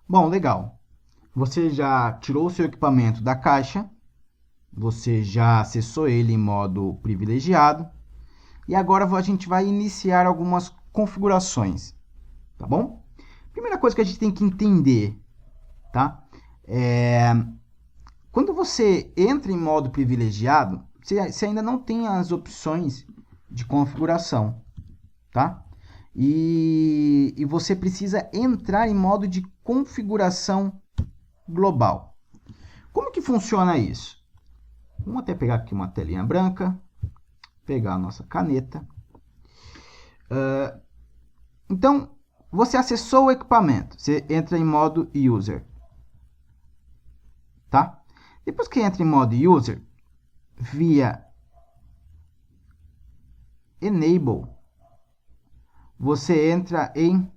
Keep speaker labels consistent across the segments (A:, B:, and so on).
A: Bom, legal. Você já tirou o seu equipamento da caixa, você já acessou ele em modo privilegiado, e agora a gente vai iniciar algumas configurações, tá bom? Primeira coisa que a gente tem que entender, tá? Quando você entra em modo privilegiado, você ainda não tem as opções de configuração, tá? E você precisa entrar em modo de configuração global. Como que funciona isso? Vamos até pegar aqui uma telinha branca, pegar a nossa caneta. Então, você acessou o equipamento, você entra em modo User, tá? Depois que entra em modo User, via Enable, você entra em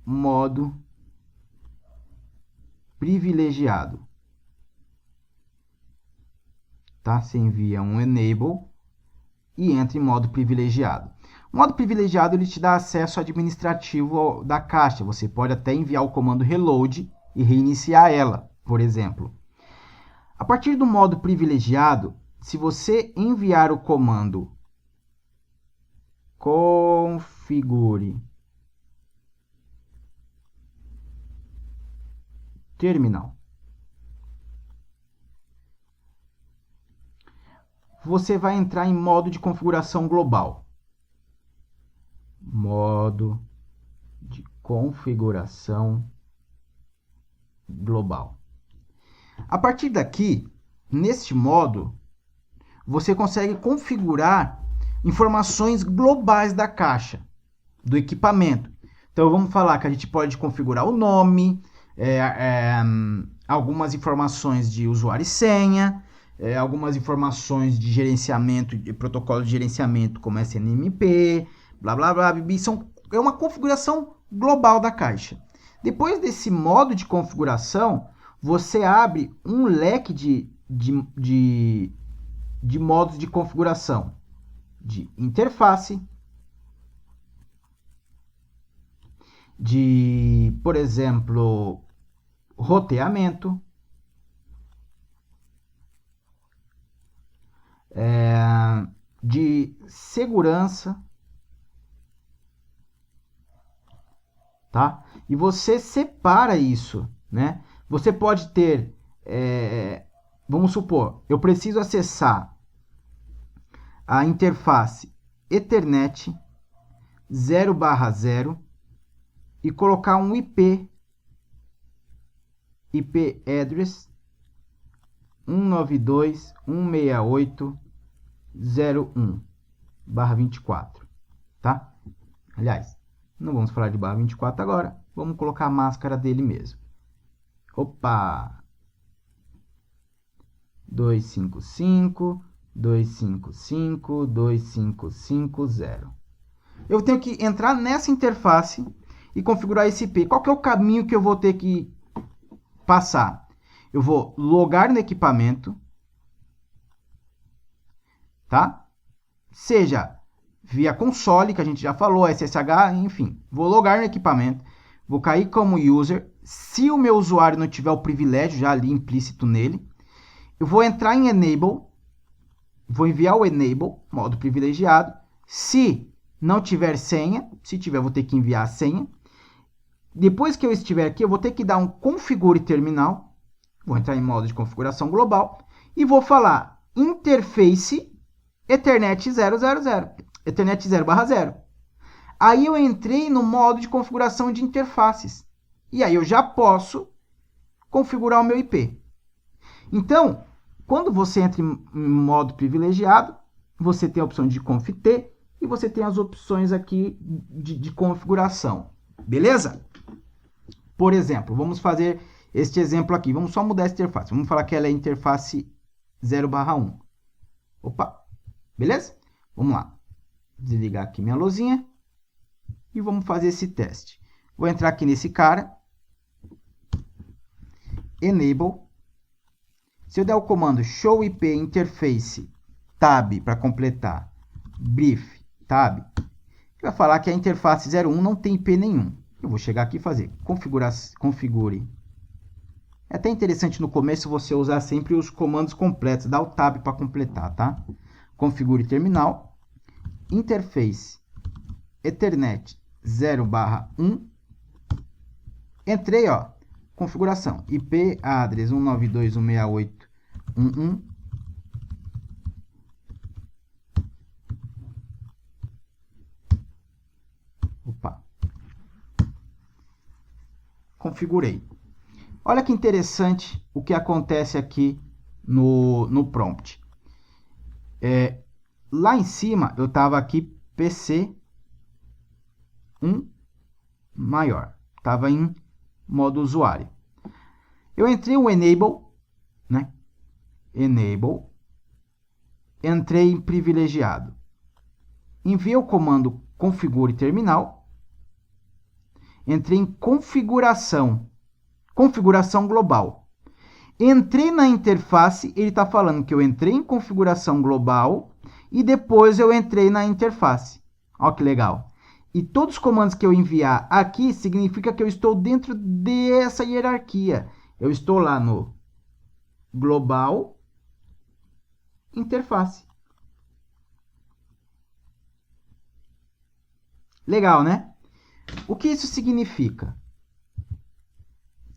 A: modo privilegiado, tá? Você envia um Enable e entra em modo privilegiado. O modo privilegiado ele te dá acesso administrativo da caixa. Você pode até enviar o comando reload e reiniciar ela, por exemplo. A partir do modo privilegiado, se você enviar o comando configure terminal, você vai entrar em modo de configuração global. Modo de configuração global. A partir daqui, neste modo, você consegue configurar informações globais da caixa, do equipamento. Então, vamos falar que a gente pode configurar o nome, algumas informações de usuário e senha, algumas informações de gerenciamento, de protocolo de gerenciamento, como SNMP, blá, blá, blá, é uma configuração global da caixa. Depois desse modo de configuração, você abre um leque de modos de configuração, de interface, de, por exemplo, roteamento, de segurança, tá? E você separa isso, né? Você pode ter, vamos supor, eu preciso acessar a interface Ethernet 0/0 e colocar um IP address 192.168.0.1/24, tá? Aliás, não vamos falar de /24 agora, vamos colocar a máscara dele mesmo. Opa! 255.255.255.0. Eu tenho que entrar nessa interface e configurar esse IP. Qual que é o caminho que eu vou ter que passar? Eu vou logar no equipamento, tá? Seja via console, que a gente já falou, SSH, enfim. Vou logar no equipamento, vou cair como user. Se o meu usuário não tiver o privilégio já ali implícito nele, eu vou entrar em Enable, vou enviar o Enable, modo privilegiado. Se não tiver senha, se tiver, vou ter que enviar a senha. Depois que eu estiver aqui, eu vou ter que dar um configure terminal. Vou entrar em modo de configuração global e vou falar interface Ethernet 000, Ethernet 0/0. Aí eu entrei no modo de configuração de interfaces. E aí eu já posso configurar o meu IP. Então, quando você entra em modo privilegiado, você tem a opção de conft e você tem as opções aqui de configuração. Beleza? Por exemplo, vamos fazer este exemplo aqui. Vamos só mudar essa interface. Vamos falar que ela é interface 0/1. Opa, beleza? Vamos lá. Desligar aqui minha luzinha e vamos fazer esse teste. Vou entrar aqui nesse cara. Enable. Se eu der o comando show IP interface tab para completar, brief tab, vai falar que a interface 01 não tem IP nenhum. Eu vou chegar aqui e fazer configure. É até interessante no começo você usar sempre os comandos completos, dá o tab para completar, tá? Configure terminal, interface Ethernet 0/1. Entrei, ó, configuração, IP address 192.168.1.1. Opa. Configurei. Olha que interessante o que acontece aqui no prompt. Lá em cima eu estava aqui PC 1 maior. Estava em modo usuário. Eu entrei o enable, né? Enable. Entrei em privilegiado. Enviei o comando configure terminal. Entrei em configuração. Configuração global. Entrei na interface, ele está falando que eu entrei em configuração global e depois eu entrei na interface. Olha que legal. E todos os comandos que eu enviar aqui significa que eu estou dentro dessa hierarquia. Eu estou lá no global interface. Legal, né? O que isso significa?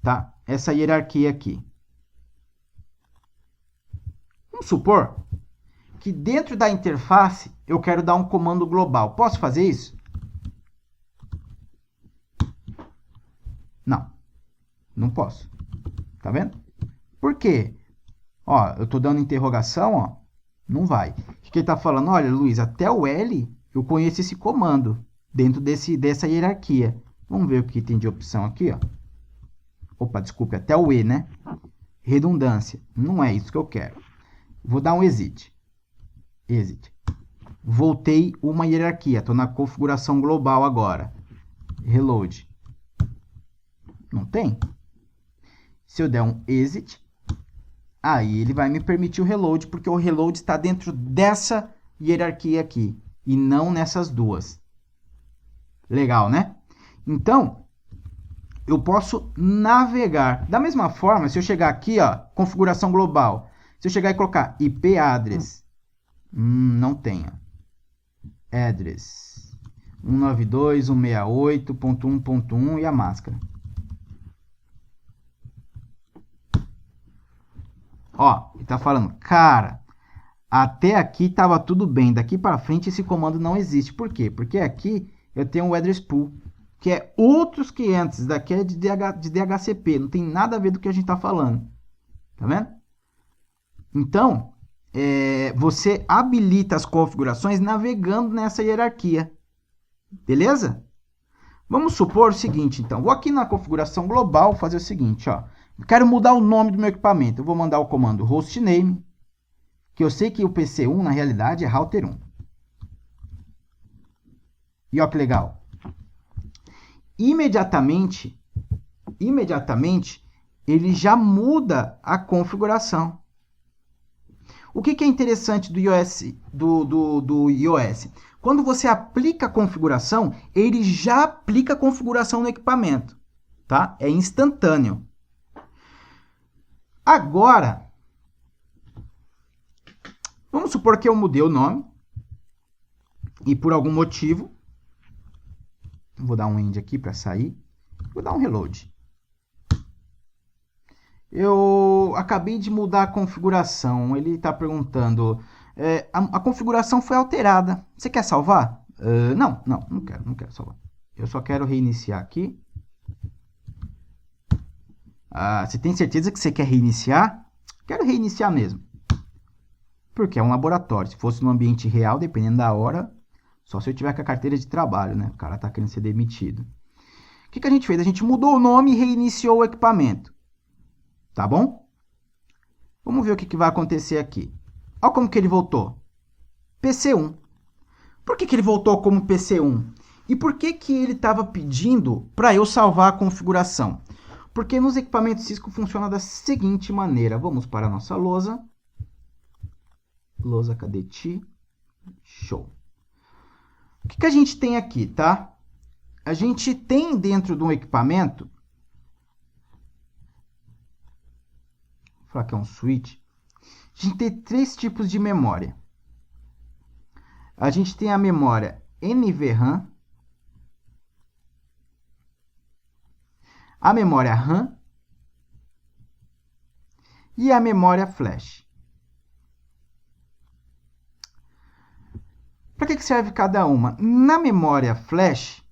A: Tá? Essa hierarquia aqui. Vamos supor que dentro da interface eu quero dar um comando global. Posso fazer isso? Não. Não posso. Tá vendo? Por quê? Ó, eu estou dando interrogação, ó. Não vai. O que ele está falando? Olha, Luiz, até o L eu conheço esse comando dentro dessa hierarquia. Vamos ver o que tem de opção aqui, ó. Opa, desculpe, até o E, né? Redundância. Não é isso que eu quero. Vou dar um exit. Exit. Voltei uma hierarquia. Estou na configuração global agora. Reload. Não tem? Se eu der um exit, aí ele vai me permitir o reload, porque o reload está dentro dessa hierarquia aqui, e não nessas duas. Legal, né? Então, eu posso navegar. Da mesma forma, se eu chegar aqui, ó, configuração global, se eu chegar e colocar IP address, não tem, ó. Address 192.168.1.1 e a máscara. Ó, ele tá falando, cara, até aqui estava tudo bem, daqui para frente esse comando não existe. Por quê? Porque aqui eu tenho o address pool, que é outros 500, daqui é de DHCP, não tem nada a ver do que a gente está falando. Tá vendo? Então, você habilita as configurações navegando nessa hierarquia. Beleza? Vamos supor o seguinte, então. Vou aqui na configuração global fazer o seguinte, ó. Eu quero mudar o nome do meu equipamento. Eu vou mandar o comando hostname, que eu sei que o PC1, na realidade, é router 1. E ó que legal. Imediatamente, ele já muda a configuração. O que é interessante do iOS, do iOS? Quando você aplica a configuração, ele já aplica a configuração no equipamento. Tá? É instantâneo. Agora, vamos supor que eu mudei o nome e por algum motivo, vou dar um end aqui para sair, vou dar um reload. Eu acabei de mudar a configuração, ele está perguntando, a configuração foi alterada, você quer salvar? Não quero salvar. Eu só quero reiniciar aqui. Você tem certeza que você quer reiniciar? Quero reiniciar mesmo. Porque é um laboratório. Se fosse no ambiente real, dependendo da hora, só se eu tiver com a carteira de trabalho, né? O cara tá querendo ser demitido. O que a gente fez? A gente mudou o nome e reiniciou o equipamento. Tá bom? Vamos ver o que vai acontecer aqui. Olha como que ele voltou. PC1. Por que ele voltou como PC1? E por que ele estava pedindo para eu salvar a configuração? Porque nos equipamentos Cisco funciona da seguinte maneira. Vamos para a nossa lousa. Lousa, cadê ti? Show. O que a gente tem aqui, tá? a gente tem dentro de um equipamento, vou falar que é um switch, a gente tem 3 tipos de memória. A gente tem a memória NVRAM, a memória RAM e a memória flash. Para que serve cada uma? Na memória flash,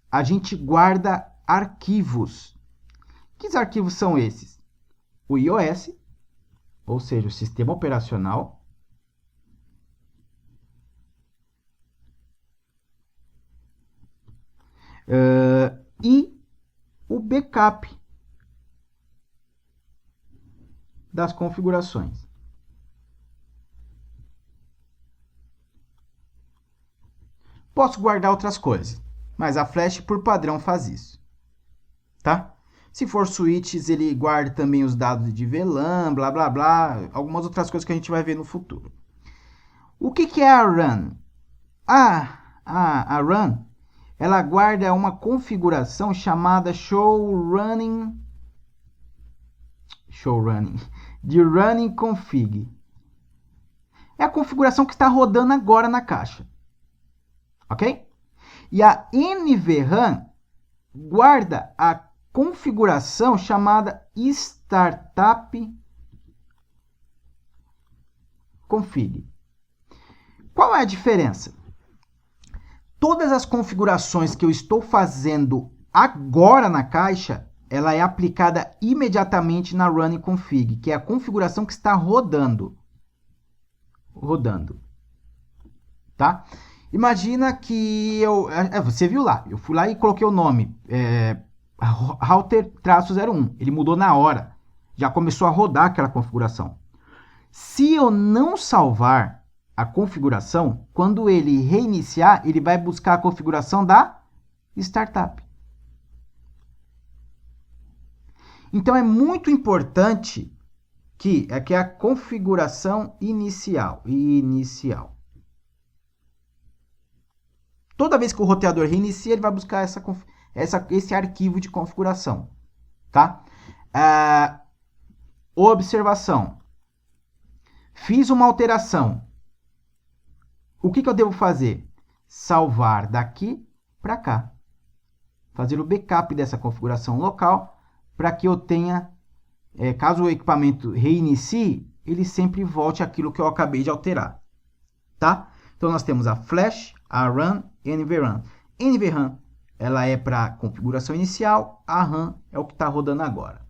A: a gente guarda arquivos. Que arquivos são esses? O iOS, ou seja, o sistema operacional, e o backup das configurações. Posso guardar outras coisas, mas a flash por padrão faz isso, tá? Se for switches, ele guarda também os dados de VLAN, blá blá blá, algumas outras coisas que a gente vai ver no futuro. O que é a RAM? A RAM, ela guarda uma configuração chamada showrunning de running config. É a configuração que está rodando agora na caixa. Ok? E a NVRAM guarda a configuração chamada startup config. Qual é a diferença? Todas as configurações que eu estou fazendo agora na caixa, ela é aplicada imediatamente na running config, que é a configuração que está rodando. Tá? Imagina que você viu lá, eu fui lá e coloquei o nome, router-01, ele mudou na hora, já começou a rodar aquela configuração. Se eu não salvar a configuração, quando ele reiniciar, ele vai buscar a configuração da startup. Então é muito importante que é a configuração inicial. Toda vez que o roteador reinicia, ele vai buscar esse arquivo de configuração, tá? Observação. Fiz uma alteração. O que eu devo fazer? Salvar daqui para cá. Fazer o backup dessa configuração local para que eu tenha, caso o equipamento reinicie, ele sempre volte àquilo que eu acabei de alterar, tá? Então nós temos a flash, a RAM e a NVRAM. NVRAM, ela é para configuração inicial, a RAM é o que está rodando agora.